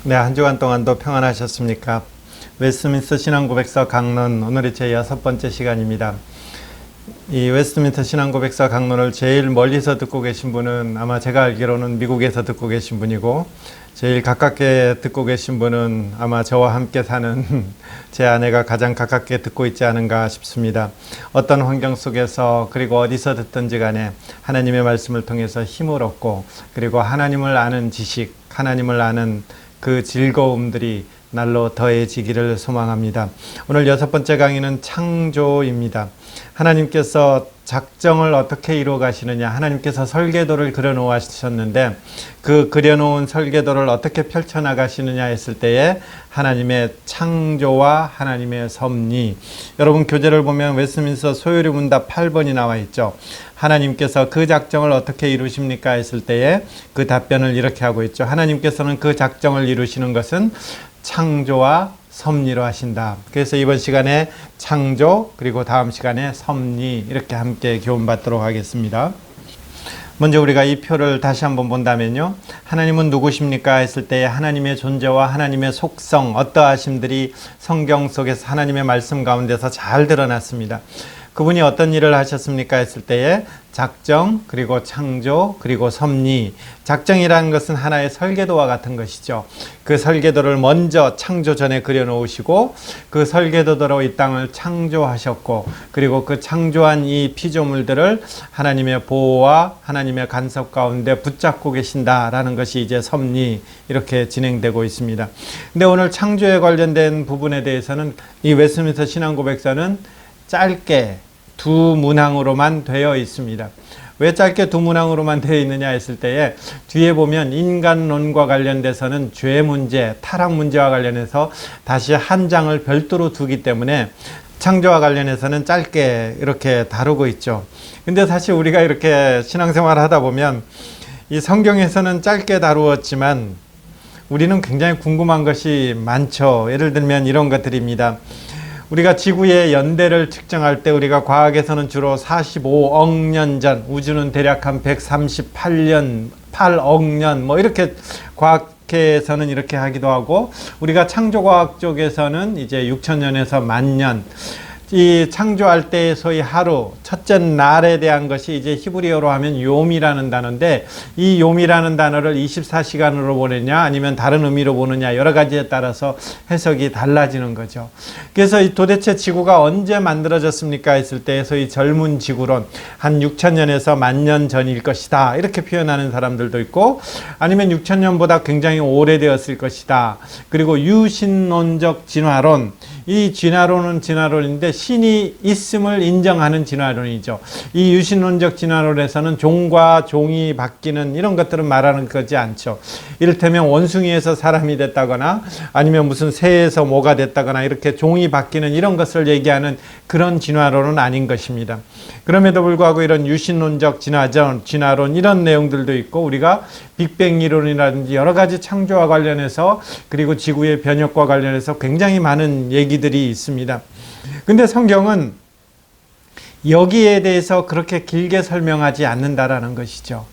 네, 한 주간 동안도 평안하셨습니까? 웨스트민스터 신앙고백서 강론, 오늘이 제 6번째 시간입니다. 이 웨스트민스터 신앙고백서 강론을 제일 멀리서 듣고 계신 분은 아마 제가 알기로는 미국에서 듣고 계신 분이고, 제일 가깝게 듣고 계신 분은 아마 저와 함께 사는 제 아내가 가장 가깝게 듣고 있지 않은가 싶습니다. 어떤 환경 속에서 그리고 어디서 듣든지 간에 하나님의 말씀을 통해서 힘을 얻고, 그리고 하나님을 아는 지식, 하나님을 아는 그 즐거움들이 날로 더해지기를 소망합니다. 오늘 6번째 강의는 창조입니다. 하나님께서 작정을 어떻게 이루어 가시느냐, 하나님께서 설계도를 그려놓으셨는데 그 그려놓은 설계도를 어떻게 펼쳐나가시느냐 했을 때에 하나님의 창조와 하나님의 섭리, 여러분 교재를 보면 웨스트민스터 소요리 문답 8번이 나와 있죠. 하나님께서 그 작정을 어떻게 이루십니까 했을 때에 그 답변을 이렇게 하고 있죠. 하나님께서는 그 작정을 이루시는 것은 창조와 섭리로 하신다. 그래서 이번 시간에 창조, 그리고 다음 시간에 섭리, 이렇게 함께 교훈받도록 하겠습니다. 먼저 우리가 이 표를 다시 한번 본다면요, 하나님은 누구십니까 했을 때 하나님의 존재와 하나님의 속성, 어떠하심들이 성경 속에서 하나님의 말씀 가운데서 잘 드러났습니다. 그분이 어떤 일을 하셨습니까 했을 때에 작정, 그리고 창조, 그리고 섭리. 작정이라는 것은 하나의 설계도와 같은 것이죠. 그 설계도를 먼저 창조 전에 그려놓으시고 그 설계도대로 이 땅을 창조하셨고, 그리고 그 창조한 이 피조물들을 하나님의 보호와 하나님의 간섭 가운데 붙잡고 계신다라는 것이 이제 섭리, 이렇게 진행되고 있습니다. 근데 오늘 창조에 관련된 부분에 대해서는 이 웨스트민스터 신앙고백서는 짧게 두 문항으로만 되어 있습니다. 왜 짧게 두 문항으로만 되어 있느냐 했을 때에 뒤에 보면 인간론과 관련돼서는 죄 문제, 타락 문제와 관련해서 다시 한 장을 별도로 두기 때문에 창조와 관련해서는 짧게 이렇게 다루고 있죠. 근데 사실 우리가 이렇게 신앙생활을 하다 보면 이 성경에서는 짧게 다루었지만 우리는 굉장히 궁금한 것이 많죠. 예를 들면 이런 것들입니다. 우리가 지구의 연대를 측정할 때 우리가 과학에서는 주로 45억 년 전, 우주는 대략 한 138년, 8억 년, 뭐 이렇게 과학계에서는 이렇게 하기도 하고, 우리가 창조과학 쪽에서는 이제 6천년에서 만년, 이 창조할 때 소위 하루, 첫째 날에 대한 것이 이제 히브리어로 하면 욤이라는 단어인데, 이 욤이라는 단어를 24시간으로 보느냐 아니면 다른 의미로 보느냐 여러 가지에 따라서 해석이 달라지는 거죠. 그래서 도대체 지구가 언제 만들어졌습니까 했을 때 소위 젊은 지구론, 한 6천년에서 만년 전일 것이다, 이렇게 표현하는 사람들도 있고, 아니면 6천년보다 굉장히 오래되었을 것이다. 그리고 유신론적 진화론, 이 진화론은 진화론인데 신이 있음을 인정하는 진화론이죠. 이 유신론적 진화론에서는 종과 종이 바뀌는 이런 것들은 말하는 거지 않죠. 이를테면 원숭이에서 사람이 됐다거나 아니면 무슨 새에서 뭐가 됐다거나 이렇게 종이 바뀌는 이런 것을 얘기하는 그런 진화론은 아닌 것입니다. 그럼에도 불구하고 이런 유신론적 진화론 이런 내용들도 있고, 우리가 빅뱅 이론이라든지 여러 가지 창조와 관련해서, 그리고 지구의 변혁과 관련해서 굉장히 많은 얘기들이 있습니다. 근데 성경은 여기에 대해서 그렇게 길게 설명하지 않는다라는 것이죠.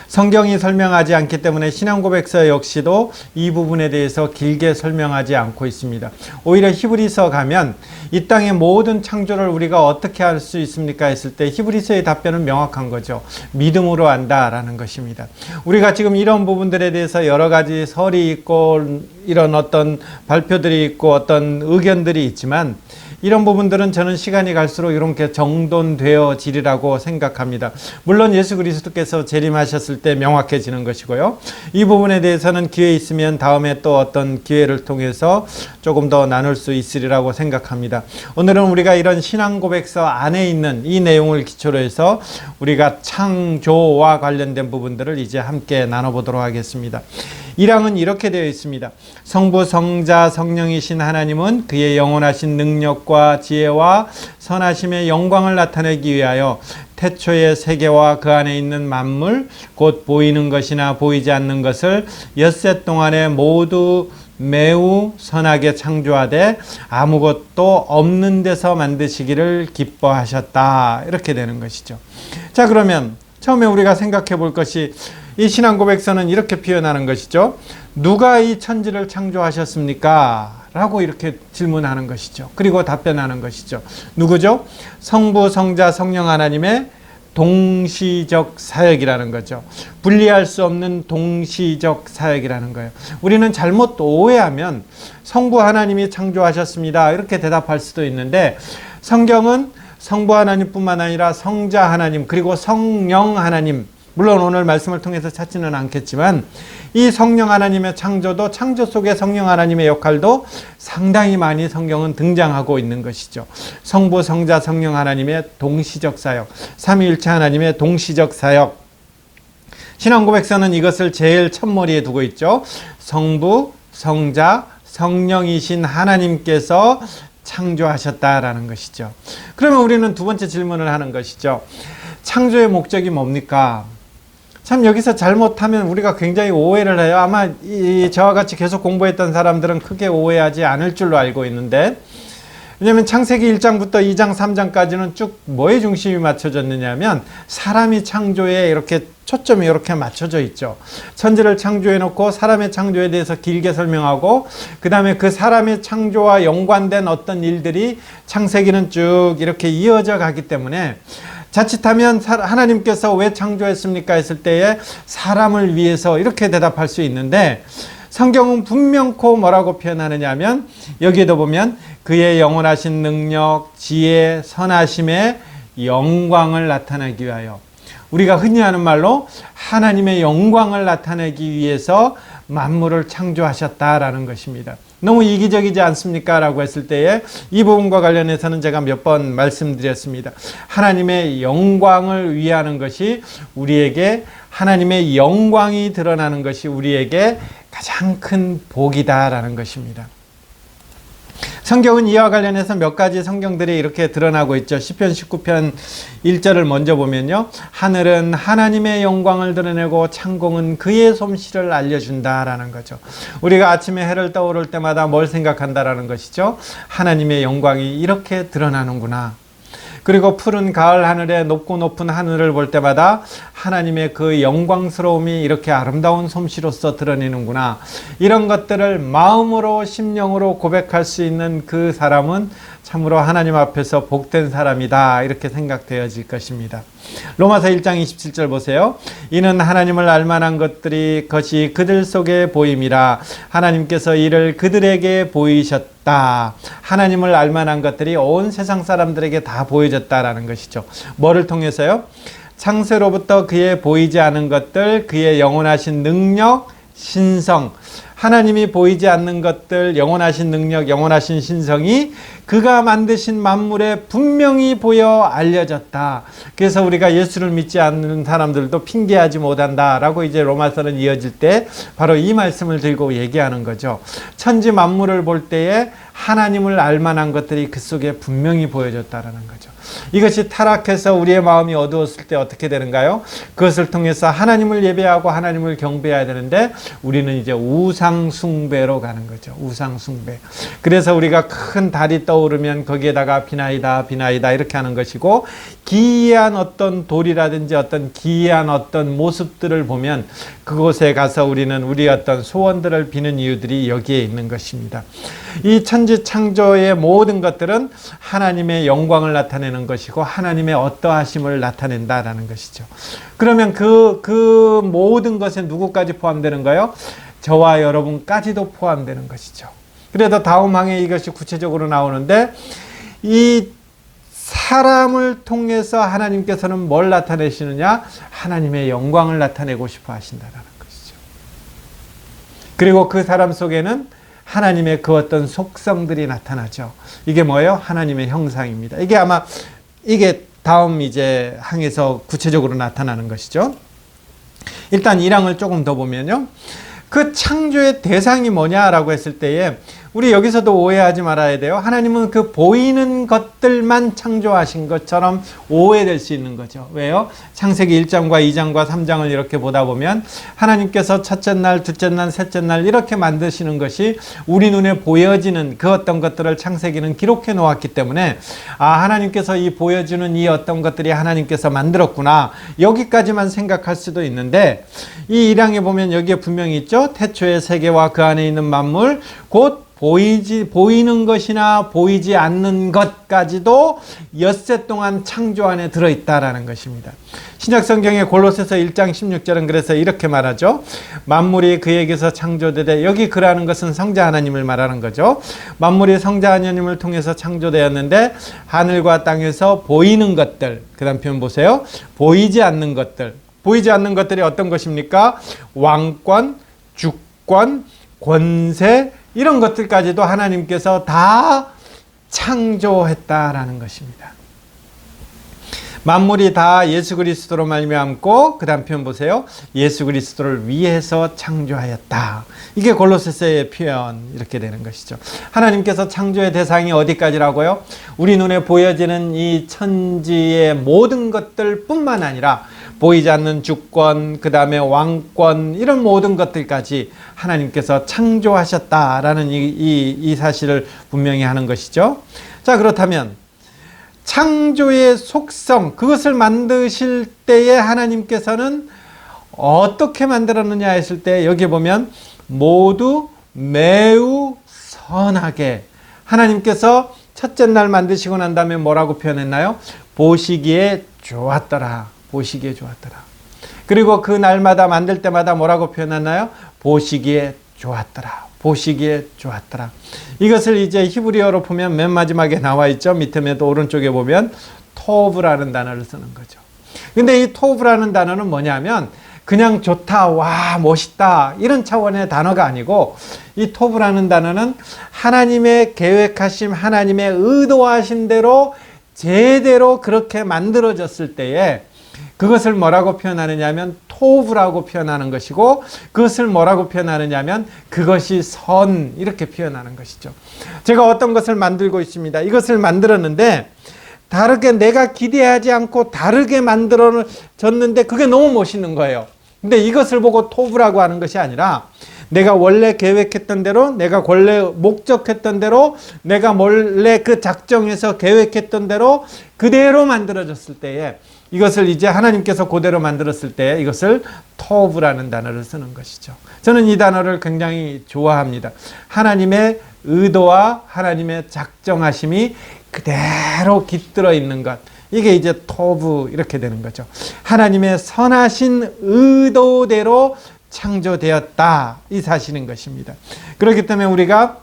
성경이 설명하지 않기 때문에 신앙고백서 역시도 이 부분에 대해서 길게 설명하지 않고 있습니다. 오히려 히브리서 가면 이 땅의 모든 창조를 우리가 어떻게 할 수 있습니까 했을 때 히브리서의 답변은 명확한 거죠. 믿음으로 한다라는 것입니다. 우리가 지금 이런 부분들에 대해서 여러 가지 설이 있고 이런 어떤 발표들이 있고 어떤 의견들이 있지만, 이런 부분들은 저는 시간이 갈수록 이렇게 정돈되어지리라고 생각합니다. 물론 예수 그리스도께서 재림하셨을 때 명확해지는 것이고요. 이 부분에 대해서는 기회 있으면 다음에 또 어떤 기회를 통해서 조금 더 나눌 수 있으리라고 생각합니다. 오늘은 우리가 이런 신앙고백서 안에 있는 이 내용을 기초로 해서 우리가 창조와 관련된 부분들을 이제 함께 나눠보도록 하겠습니다. 1항은 이렇게 되어 있습니다. 성부, 성자, 성령이신 하나님은 그의 영원하신 능력과 지혜와 선하심의 영광을 나타내기 위하여 태초의 세계와 그 안에 있는 만물, 곧 보이는 것이나 보이지 않는 것을 엿새 동안에 모두 매우 선하게 창조하되 아무것도 없는 데서 만드시기를 기뻐하셨다, 이렇게 되는 것이죠. 자, 그러면 처음에 우리가 생각해 볼 것이, 이 신앙고백서는 이렇게 표현하는 것이죠. 누가 이 천지를 창조하셨습니까? 라고 이렇게 질문하는 것이죠. 그리고 답변하는 것이죠. 누구죠? 성부, 성자, 성령 하나님의 동시적 사역이라는 거죠. 분리할 수 없는 동시적 사역이라는 거예요. 우리는 잘못 오해하면 성부 하나님이 창조하셨습니다, 이렇게 대답할 수도 있는데, 성경은 성부 하나님뿐만 아니라 성자 하나님, 그리고 성령 하나님, 물론 오늘 말씀을 통해서 찾지는 않겠지만 이 성령 하나님의 창조도, 창조 속에 성령 하나님의 역할도 상당히 많이 성경은 등장하고 있는 것이죠. 성부, 성자, 성령 하나님의 동시적 사역, 삼위일체 하나님의 동시적 사역. 신앙고백서는 이것을 제일 첫머리에 두고 있죠. 성부, 성자, 성령이신 하나님께서 창조하셨다라는 것이죠. 그러면 우리는 두 번째 질문을 하는 것이죠. 창조의 목적이 뭡니까? 참 여기서 잘못하면 우리가 굉장히 오해를 해요. 아마 저와 같이 계속 공부했던 사람들은 크게 오해하지 않을 줄로 알고 있는데, 왜냐하면 창세기 1장부터 2장, 3장까지는 쭉 뭐에 중심이 맞춰졌느냐 하면 사람이 창조에 이렇게 초점이 이렇게 맞춰져 있죠. 천지를 창조해 놓고 사람의 창조에 대해서 길게 설명하고, 그 다음에 그 사람의 창조와 연관된 어떤 일들이 창세기는 쭉 이렇게 이어져 가기 때문에 자칫하면 하나님께서 왜 창조했습니까 했을 때에 사람을 위해서 이렇게 대답할 수 있는데, 성경은 분명코 뭐라고 표현하느냐 하면 여기에도 보면 그의 영원하신 능력, 지혜, 선하심의 영광을 나타내기 위하여, 우리가 흔히 하는 말로 하나님의 영광을 나타내기 위해서 만물을 창조하셨다라는 것입니다. 너무 이기적이지 않습니까? 라고 했을 때에 이 부분과 관련해서는 제가 몇 번 말씀드렸습니다. 하나님의 영광을 위하는 것이 우리에게, 하나님의 영광이 드러나는 것이 우리에게 가장 큰 복이다라는 것입니다. 성경은 이와 관련해서 몇 가지 성경들이 이렇게 드러나고 있죠. 시편 19편 1절을 먼저 보면요, 하늘은 하나님의 영광을 드러내고 창공은 그의 솜씨를 알려준다라는 거죠. 우리가 아침에 해를 떠오를 때마다 뭘 생각한다라는 것이죠. 하나님의 영광이 이렇게 드러나는구나. 그리고 푸른 가을 하늘에 높고 높은 하늘을 볼 때마다 하나님의 그 영광스러움이 이렇게 아름다운 솜씨로서 드러내는구나. 이런 것들을 마음으로, 심령으로 고백할 수 있는 그 사람은 참으로 하나님 앞에서 복된 사람이다, 이렇게 생각되어질 것입니다. 로마서 1장 27절 보세요. 이는 하나님을 알만한 것이 그들 속에 보임이라. 하나님께서 이를 그들에게 보이셨다. 하나님을 알만한 것들이 온 세상 사람들에게 다 보여졌다라는 것이죠. 뭐를 통해서요? 창세로부터 그의 보이지 않은 것들, 그의 영원하신 능력, 신성, 하나님이 보이지 않는 것들, 영원하신 능력, 영원하신 신성이 그가 만드신 만물에 분명히 보여 알려졌다. 그래서 우리가 예수를 믿지 않는 사람들도 핑계하지 못한다 라고 이제 로마서는 이어질 때 바로 이 말씀을 들고 얘기하는 거죠. 천지 만물을 볼 때에 하나님을 알만한 것들이 그 속에 분명히 보여졌다라는 거죠. 이것이 타락해서 우리의 마음이 어두웠을 때 어떻게 되는가요? 그것을 통해서 하나님을 예배하고 하나님을 경배해야 되는데 우리는 이제 우상 숭배로 가는 거죠. 우상 숭배. 그래서 우리가 큰 달이 떠오르면 거기에다가 비나이다 비나이다 이렇게 하는 것이고, 기이한 어떤 돌이라든지 어떤 기이한 어떤 모습들을 보면 그곳에 가서 우리는 우리 어떤 소원들을 비는 이유들이 여기에 있는 것입니다. 이 천지 창조의 모든 것들은 하나님의 영광을 나타내는 것이고 하나님의 어떠하심을 나타낸다라는 것이죠. 그러면 그 모든 것에 누구까지 포함되는가요? 저와 여러분까지도 포함되는 것이죠. 그래서 다음 항에 이것이 구체적으로 나오는데, 이 사람을 통해서 하나님께서는 뭘 나타내시느냐? 하나님의 영광을 나타내고 싶어 하신다라는 것이죠. 그리고 그 사람 속에는 하나님의 그 어떤 속성들이 나타나죠. 이게 뭐예요? 하나님의 형상입니다. 이게 아마 이게 다음 이제 항에서 구체적으로 나타나는 것이죠. 일단 1항을 조금 더 보면요, 그 창조의 대상이 뭐냐라고 했을 때에 우리 여기서도 오해하지 말아야 돼요. 하나님은 그 보이는 것들만 창조하신 것처럼 오해될 수 있는 거죠. 왜요? 창세기 1장과 2장과 3장을 이렇게 보다 보면 하나님께서 첫째 날, 둘째 날, 셋째 날 이렇게 만드시는 것이 우리 눈에 보여지는 그 어떤 것들을 창세기는 기록해 놓았기 때문에 하나님께서 이 보여주는 이 어떤 것들이 하나님께서 만들었구나, 여기까지만 생각할 수도 있는데, 이 1장에 보면 여기에 분명히 있죠. 태초의 세계와 그 안에 있는 만물 곧 보이는 것이나 보이지 않는 것까지도 엿새 동안 창조 안에 들어있다라는 것입니다. 신약 성경의 골로새서 1장 16절은 그래서 이렇게 말하죠. 만물이 그에게서 창조되되, 여기 그라는 것은 성자 하나님을 말하는 거죠. 만물이 성자 하나님을 통해서 창조되었는데 하늘과 땅에서 보이는 것들, 그 다음 표현 보세요. 보이지 않는 것들. 보이지 않는 것들이 어떤 것입니까? 왕권, 주권, 권세, 이런 것들까지도 하나님께서 다 창조했다라는 것입니다. 만물이 다 예수 그리스도로 말미암고, 그 다음 표현 보세요. 예수 그리스도를 위해서 창조하였다. 이게 골로새서의 표현, 이렇게 되는 것이죠. 하나님께서 창조의 대상이 어디까지라고요? 우리 눈에 보여지는 이 천지의 모든 것들 뿐만 아니라 보이지 않는 주권, 그 다음에 왕권, 이런 모든 것들까지 하나님께서 창조하셨다라는 이 사실을 분명히 하는 것이죠. 자, 그렇다면 창조의 속성, 그것을 만드실 때에 하나님께서는 어떻게 만들었느냐 했을 때, 여기 보면 모두 매우 선하게, 하나님께서 첫째 날 만드시고 난 다음에 뭐라고 표현했나요? 보시기에 좋았더라. 보시기에 좋았더라. 그리고 그 날마다 만들 때마다 뭐라고 표현하나요? 보시기에 좋았더라. 보시기에 좋았더라. 이것을 이제 히브리어로 보면 맨 마지막에 나와 있죠. 밑에 오른쪽에 보면 토브라는 단어를 쓰는 거죠. 근데 이 토브라는 단어는 뭐냐면 그냥 좋다, 와, 멋있다, 이런 차원의 단어가 아니고, 이 토브라는 단어는 하나님의 계획하심, 하나님의 의도하신 대로 제대로 그렇게 만들어졌을 때에 그것을 뭐라고 표현하느냐 하면 토브라고 표현하는 것이고, 그것을 뭐라고 표현하느냐 하면 그것이 선, 이렇게 표현하는 것이죠. 제가 어떤 것을 만들고 있습니다. 이것을 만들었는데 다르게, 내가 기대하지 않고 다르게 만들어졌는데 그게 너무 멋있는 거예요. 근데 이것을 보고 토브라고 하는 것이 아니라, 내가 원래 계획했던 대로, 내가 원래 목적했던 대로, 내가 원래 그 작정해서 계획했던 대로 그대로 만들어졌을 때에, 이것을 이제 하나님께서 그대로 만들었을 때 이것을 토브라는 단어를 쓰는 것이죠. 저는 이 단어를 굉장히 좋아합니다. 하나님의 의도와 하나님의 작정하심이 그대로 깃들어 있는 것, 이게 이제 토브, 이렇게 되는 거죠. 하나님의 선하신 의도대로 창조되었다, 이 사실인 것입니다. 그렇기 때문에 우리가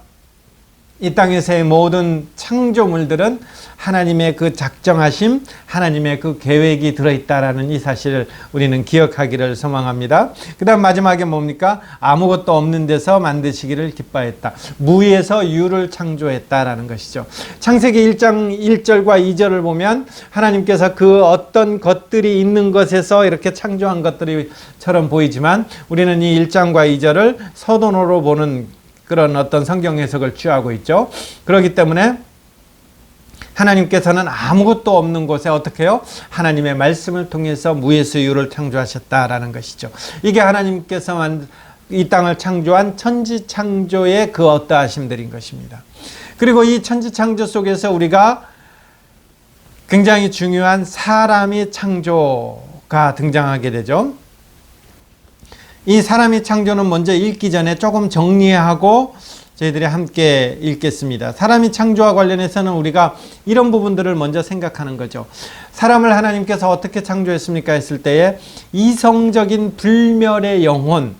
이 땅에서의 모든 창조물들은 하나님의 그 작정하심, 하나님의 그 계획이 들어있다라는 이 사실을 우리는 기억하기를 소망합니다. 그 다음 마지막에 뭡니까? 아무것도 없는 데서 만드시기를 기뻐했다. 무에서 유를 창조했다라는 것이죠. 창세기 1장 1절과 2절을 보면 하나님께서 그 어떤 것들이 있는 것에서 이렇게 창조한 것들처럼 보이지만, 우리는 이 1장과 2절을 서론으로 보는 그런 어떤 성경 해석을 취하고 있죠. 그렇기 때문에 하나님께서는 아무것도 없는 곳에 어떻게 해요? 하나님의 말씀을 통해서 무에서 유를 창조하셨다라는 것이죠. 이게 하나님께서 이 땅을 창조한 천지창조의 그 어떠하심들인 것입니다. 그리고 이 천지창조 속에서 우리가 굉장히 중요한 사람이 창조가 등장하게 되죠. 이 사람이 창조는 먼저 읽기 전에 조금 정리하고 저희들이 함께 읽겠습니다. 사람이 창조와 관련해서는 우리가 이런 부분들을 먼저 생각하는 거죠. 사람을 하나님께서 어떻게 창조했습니까 했을 때에 이성적인 불멸의 영혼,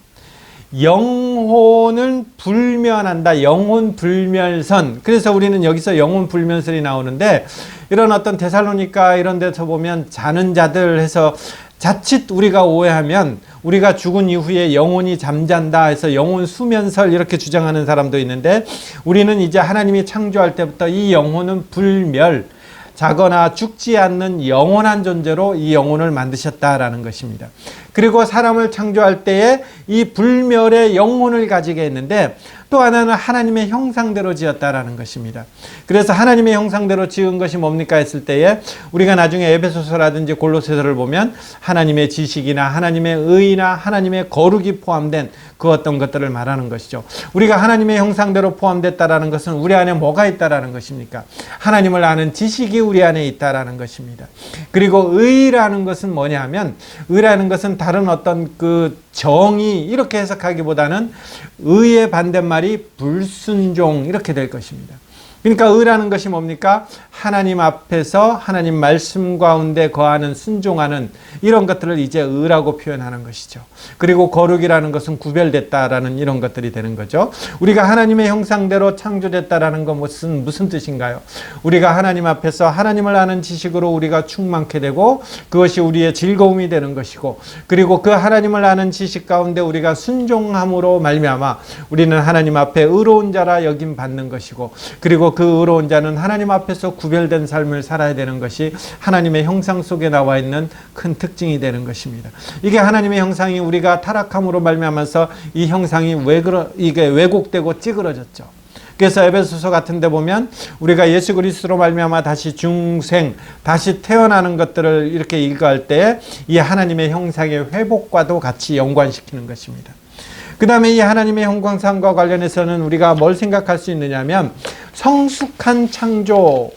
영혼은 불면한다. 영혼 불멸선. 그래서 우리는 여기서 영혼 불멸선이 나오는데, 이런 어떤 데살로니가 이런 데서 보면 자는 자들 해서 자칫 우리가 오해하면 우리가 죽은 이후에 영혼이 잠잔다 해서 영혼 수면설 이렇게 주장하는 사람도 있는데, 우리는 이제 하나님이 창조할 때부터 이 영혼은 불멸, 자거나 죽지 않는 영원한 존재로 이 영혼을 만드셨다라는 것입니다. 그리고 사람을 창조할 때에 이 불멸의 영혼을 가지게 했는데, 또 하나는 하나님의 형상대로 지었다라는 것입니다. 그래서 하나님의 형상대로 지은 것이 뭡니까 했을 때에 우리가 나중에 에베소서라든지 골로새서를 보면 하나님의 지식이나 하나님의 의나 하나님의 거룩이 포함된 그 어떤 것들을 말하는 것이죠. 우리가 하나님의 형상대로 포함됐다라는 것은 우리 안에 뭐가 있다라는 것입니까? 하나님을 아는 지식이 우리 안에 있다라는 것입니다. 그리고 의라는 것은 뭐냐면, 의라는 것은 다른 어떤 그 정의 이렇게 해석하기보다는 의의 반대말이 불순종 이렇게 될 것입니다. 그러니까 의라는 것이 뭡니까? 하나님 앞에서 하나님 말씀 가운데 거하는 순종하는 이런 것들을 이제 의라고 표현하는 것이죠. 그리고 거룩이라는 것은 구별됐다라는 이런 것들이 되는 거죠. 우리가 하나님의 형상대로 창조됐다라는 건 무슨 뜻인가요? 우리가 하나님 앞에서 하나님을 아는 지식으로 우리가 충만케 되고 그것이 우리의 즐거움이 되는 것이고, 그리고 그 하나님을 아는 지식 가운데 우리가 순종함으로 말미암아 우리는 하나님 앞에 의로운 자라 여김 받는 것이고, 그리고 그 의로운 자는 하나님 앞에서 구별된 삶을 살아야 되는 것이 하나님의 형상 속에 나와 있는 큰 특징이 되는 것입니다. 이게 하나님의 형상이 우리가 타락함으로 말미암아서 이 형상이 이게 왜곡되고 찌그러졌죠. 그래서 에베소서 같은 데 보면 우리가 예수 그리스도로 말미암아 다시 중생, 다시 태어나는 것들을 이렇게 읽어할 때 이 하나님의 형상의 회복과도 같이 연관시키는 것입니다. 그 다음에 이 하나님의 형상과 관련해서는 우리가 뭘 생각할 수 있느냐면 성숙한 창조.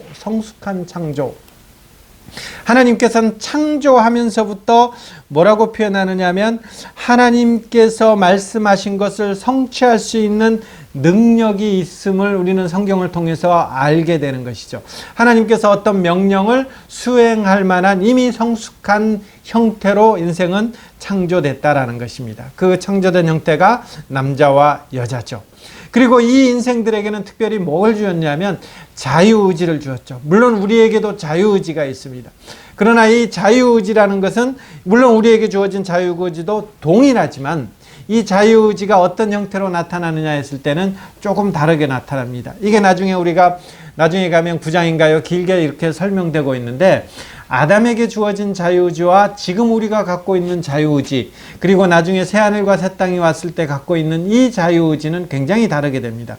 하나님께서는 창조하면서부터 뭐라고 표현하느냐면 하나님께서 말씀하신 것을 성취할 수 있는 능력이 있음을 우리는 성경을 통해서 알게 되는 것이죠. 하나님께서 어떤 명령을 수행할 만한 이미 성숙한 형태로 인생은 창조됐다라는 것입니다. 그 창조된 형태가 남자와 여자죠. 그리고 이 인생들에게는 특별히 뭘 주었냐면 자유의지를 주었죠. 물론 우리에게도 자유의지가 있습니다. 그러나 이 자유의지라는 것은 물론 우리에게 주어진 자유의지도 동일하지만 이 자유의지가 어떤 형태로 나타나느냐 했을 때는 조금 다르게 나타납니다. 이게 나중에 가면 9장인가요? 길게 이렇게 설명되고 있는데, 아담에게 주어진 자유의지와 지금 우리가 갖고 있는 자유의지, 그리고 나중에 새하늘과 새 땅이 왔을 때 갖고 있는 이 자유의지는 굉장히 다르게 됩니다.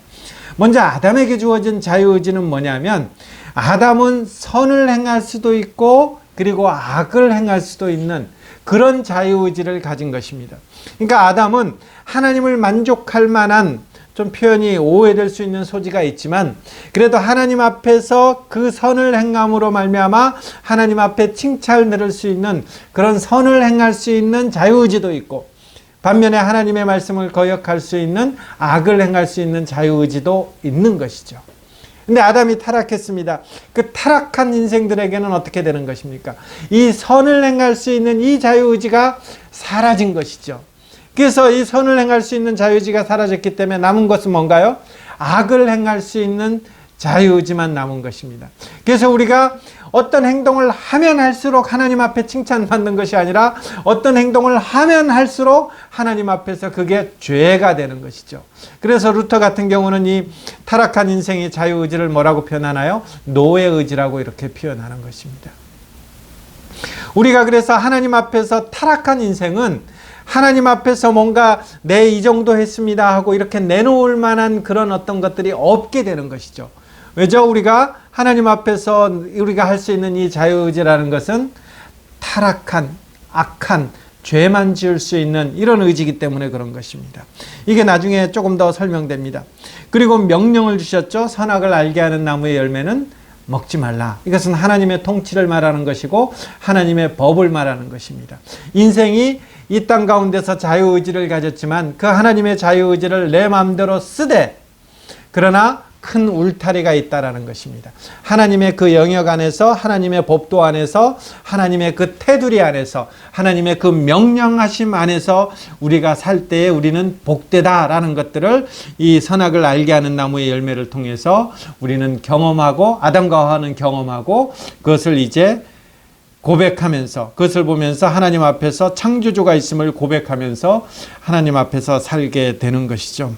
먼저 아담에게 주어진 자유의지는 뭐냐면, 아담은 선을 행할 수도 있고 그리고 악을 행할 수도 있는 그런 자유의지를 가진 것입니다. 그러니까 아담은 하나님을 만족할 만한, 좀 표현이 오해될 수 있는 소지가 있지만 그래도 하나님 앞에서 그 선을 행함으로 말미암아 하나님 앞에 칭찬을 들을 수 있는 그런 선을 행할 수 있는 자유의지도 있고, 반면에 하나님의 말씀을 거역할 수 있는 악을 행할 수 있는 자유의지도 있는 것이죠. 근데 아담이 타락했습니다. 그 타락한 인생들에게는 어떻게 되는 것입니까? 이 선을 행할 수 있는 이 자유의지가 사라진 것이죠. 그래서 이 선을 행할 수 있는 자유의지가 사라졌기 때문에 남은 것은 뭔가요? 악을 행할 수 있는 자유의지만 남은 것입니다. 그래서 우리가 어떤 행동을 하면 할수록 하나님 앞에 칭찬받는 것이 아니라 어떤 행동을 하면 할수록 하나님 앞에서 그게 죄가 되는 것이죠. 그래서 루터 같은 경우는 이 타락한 인생의 자유의지를 뭐라고 표현하나요? 노예의지라고 이렇게 표현하는 것입니다. 우리가 그래서 하나님 앞에서 타락한 인생은 하나님 앞에서 뭔가 내 이 정도 했습니다 하고 이렇게 내놓을 만한 그런 어떤 것들이 없게 되는 것이죠. 왜죠? 우리가 하나님 앞에서 우리가 할 수 있는 이 자유의지라는 것은 타락한, 악한, 죄만 지을 수 있는 이런 의지이기 때문에 그런 것입니다. 이게 나중에 조금 더 설명됩니다. 그리고 명령을 주셨죠. 선악을 알게 하는 나무의 열매는 먹지 말라. 이것은 하나님의 통치를 말하는 것이고 하나님의 법을 말하는 것입니다. 인생이 이 땅 가운데서 자유의지를 가졌지만 그 하나님의 자유의지를 내 마음대로 쓰되, 그러나 큰 울타리가 있다라는 것입니다. 하나님의 그 영역 안에서, 하나님의 법도 안에서, 하나님의 그 테두리 안에서, 하나님의 그 명령하심 안에서 우리가 살 때에 우리는 복되다라는 것들을 이 선악을 알게 하는 나무의 열매를 통해서 우리는 경험하고, 아담과 하와는 경험하고, 그것을 이제 고백하면서, 그것을 보면서 하나님 앞에서 창조주가 있음을 고백하면서 하나님 앞에서 살게 되는 것이죠.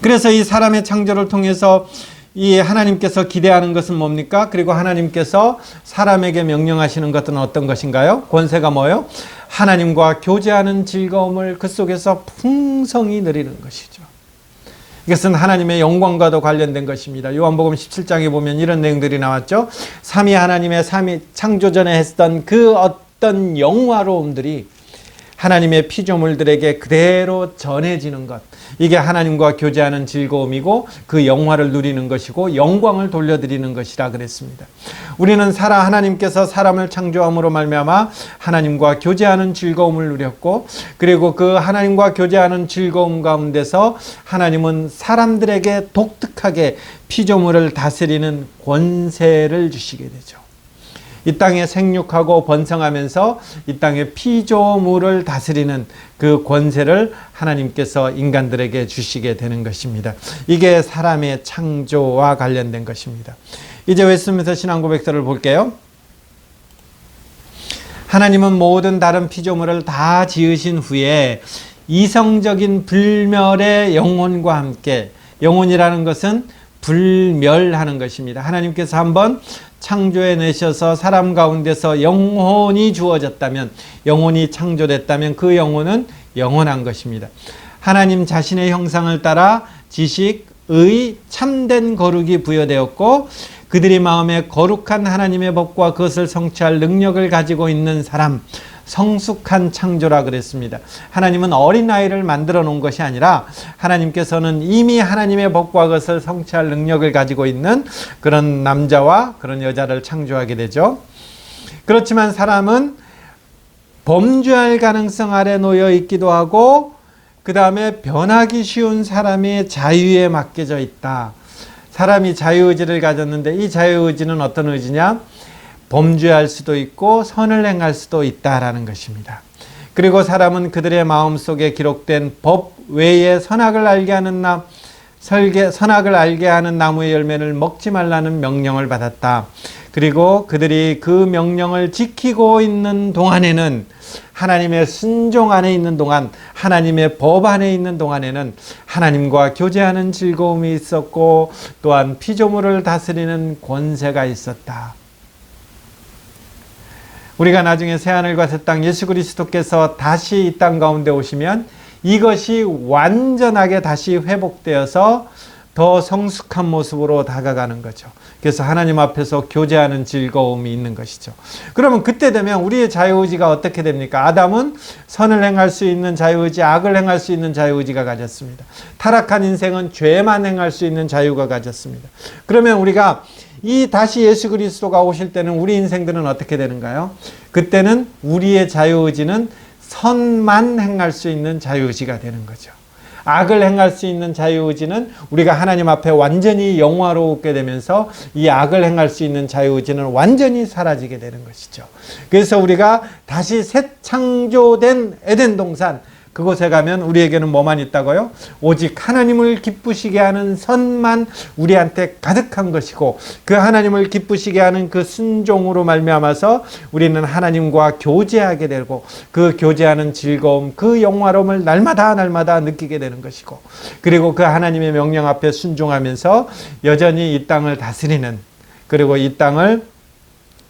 그래서 이 사람의 창조를 통해서 이 하나님께서 기대하는 것은 뭡니까? 그리고 하나님께서 사람에게 명령하시는 것은 어떤 것인가요? 권세가 뭐예요? 하나님과 교제하는 즐거움을 그 속에서 풍성히 누리는 것이죠. 이것은 하나님의 영광과도 관련된 것입니다. 요한복음 17장에 보면 이런 내용들이 나왔죠. 삼위 하나님의 창조전에 했던 그 어떤 영화로움들이 하나님의 피조물들에게 그대로 전해지는 것, 이게 하나님과 교제하는 즐거움이고 그 영화를 누리는 것이고 영광을 돌려드리는 것이라 그랬습니다. 우리는 하나님께서 사람을 창조함으로 말미암아 하나님과 교제하는 즐거움을 누렸고, 그리고 그 하나님과 교제하는 즐거움 가운데서 하나님은 사람들에게 독특하게 피조물을 다스리는 권세를 주시게 되죠. 이 땅에 생육하고 번성하면서 이 땅의 피조물을 다스리는 그 권세를 하나님께서 인간들에게 주시게 되는 것입니다. 이게 사람의 창조와 관련된 것입니다. 이제 웨스트민스터 신앙고백서를 볼게요. 하나님은 모든 다른 피조물을 다 지으신 후에 이성적인 불멸의 영혼과 함께, 영혼이라는 것은 불멸하는 것입니다. 하나님께서 한번 창조해 내셔서 사람 가운데서 영혼이 주어졌다면, 영혼이 창조됐다면 그 영혼은 영원한 것입니다. 하나님 자신의 형상을 따라 지식, 의, 참된 거룩이 부여되었고, 그들이 마음에 거룩한 하나님의 법과 그것을 성취할 능력을 가지고 있는 사람, 성숙한 창조라 그랬습니다. 하나님은 어린아이를 만들어 놓은 것이 아니라 하나님께서는 이미 하나님의 법과 그것을 성취할 능력을 가지고 있는 그런 남자와 그런 여자를 창조하게 되죠. 그렇지만 사람은 범죄할 가능성 아래 놓여 있기도 하고, 그 다음에 변하기 쉬운 사람의 자유에 맡겨져 있다. 사람이 자유의지를 가졌는데 이 자유의지는 어떤 의지냐? 범죄할 수도 있고 선을 행할 수도 있다라는 것입니다. 그리고 사람은 그들의 마음속에 기록된 법 외에 선악을 알게 하는 나무의 열매를 먹지 말라는 명령을 받았다. 그리고 그들이 그 명령을 지키고 있는 동안에는, 하나님의 순종 안에 있는 동안, 하나님의 법 안에 있는 동안에는 하나님과 교제하는 즐거움이 있었고, 또한 피조물을 다스리는 권세가 있었다. 우리가 나중에 새하늘과 새 땅, 예수 그리스도께서 다시 이 땅 가운데 오시면 이것이 완전하게 다시 회복되어서 더 성숙한 모습으로 다가가는 거죠. 그래서 하나님 앞에서 교제하는 즐거움이 있는 것이죠. 그러면 그때 되면 우리의 자유의지가 어떻게 됩니까? 아담은 선을 행할 수 있는 자유의지, 악을 행할 수 있는 자유의지가 가졌습니다. 타락한 인생은 죄만 행할 수 있는 자유가 가졌습니다. 그러면 우리가 다시 예수 그리스도가 오실 때는 우리 인생들은 어떻게 되는가요? 그때는 우리의 자유의지는 선만 행할 수 있는 자유의지가 되는 거죠. 악을 행할 수 있는 자유의지는 우리가 하나님 앞에 완전히 영화롭게 되면서 이 악을 행할 수 있는 자유의지는 완전히 사라지게 되는 것이죠. 그래서 우리가 다시 새 창조된 에덴 동산, 그곳에 가면 우리에게는 뭐만 있다고요? 오직 하나님을 기쁘시게 하는 선만 우리한테 가득한 것이고, 그 하나님을 기쁘시게 하는 그 순종으로 말미암아서 우리는 하나님과 교제하게 되고, 그 교제하는 즐거움, 그 영화로움을 날마다 느끼게 되는 것이고, 그리고 그 하나님의 명령 앞에 순종하면서 여전히 이 땅을 다스리는, 그리고 이 땅을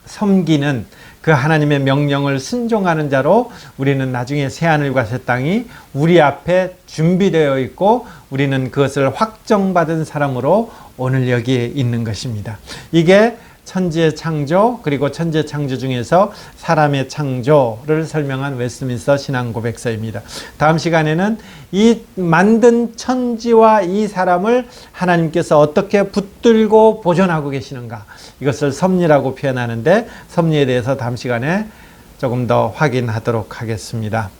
섬기는 그 하나님의 명령을 순종하는 자로 우리는 나중에 새하늘과 새 땅이 우리 앞에 준비되어 있고, 우리는 그것을 확정받은 사람으로 오늘 여기에 있는 것입니다. 이게 천지의 창조, 그리고 천지의 창조 중에서 사람의 창조를 설명한 웨스트민스터 신앙고백서입니다. 다음 시간에는 이 만든 천지와 이 사람을 하나님께서 어떻게 붙들고 보존하고 계시는가, 이것을 섭리라고 표현하는데, 섭리에 대해서 다음 시간에 조금 더 확인하도록 하겠습니다.